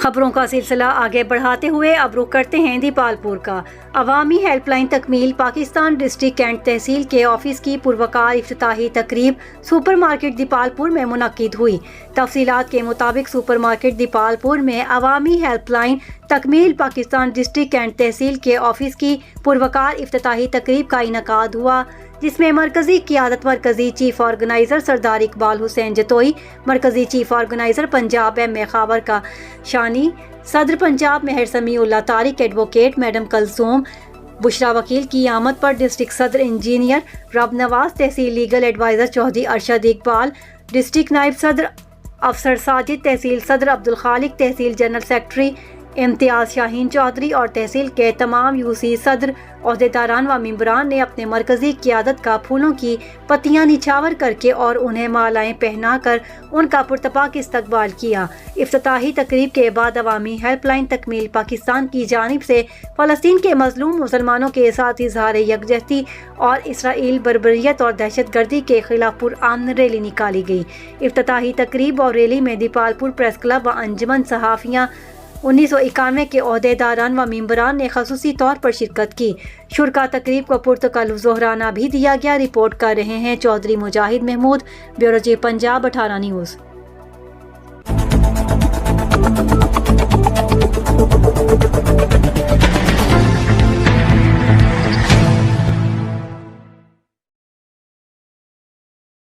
خبروں کا سلسلہ آگے بڑھاتے ہوئے اب رخ کرتے ہیں دیپالپور کا۔ عوامی ہیلپ لائن تکمیل پاکستان ڈسٹرکٹ کینٹ تحصیل کے آفس کی پروقار افتتاحی تقریب سپر مارکیٹ دیپالپور میں منعقد ہوئی۔ تفصیلات کے مطابق سپر مارکیٹ دیپالپور میں عوامی ہیلپ لائن تکمیل پاکستان ڈسٹرکٹ کینٹ تحصیل کے آفس کی پروقار افتتاحی تقریب کا انعقاد ہوا، جس میں مرکزی قیادت مرکزی چیف آرگنائزر سردار اقبال حسین جتوئی، مرکزی chief organizer Punjab M A Khawar کا شانی، صدر Punjab Mehr Samiullah Tariq, advocate madam Kulsoom Bushra وکیل کی آمد پر ڈسٹرکٹ صدر engineer Rab Nawaz, tehsil legal adviser Chaudhry Arshad Iqbal, district نائب صدر افسر ساجد، تحصیل صدر عبدالخالق، تحصیل جنرل سیکرٹری امتیاز شاہین چودھری اور تحصیل کے تمام یو سی صدر، عہدیداران و ممبران نے اپنے مرکزی قیادت کا پھولوں کی پتیاں نچھاور کر کے اور انہیں مالائیں پہنا کر ان کا پرتپاک استقبال کیا۔ افتتاحی تقریب کے بعد عوامی ہیلپ لائن تکمیل پاکستان کی جانب سے فلسطین کے مظلوم مسلمانوں کے ساتھ اظہار یکجہتی اور اسرائیل بربریت اور دہشت گردی کے خلاف پرامن ریلی نکالی گئی۔ افتتاحی تقریب اور ریلی میں دیپالپور پریس کلب و انجمن صحافیہ 1991 کے عہدیداران و ممبران نے خصوصی طور پر شرکت کی۔ شرکا تقریب کو پرتکلف ظہرانہ بھی دیا گیا۔ رپورٹ کر رہے ہیں Chaudhry Mujahid Mahmood, bureau chief Punjab 18 news.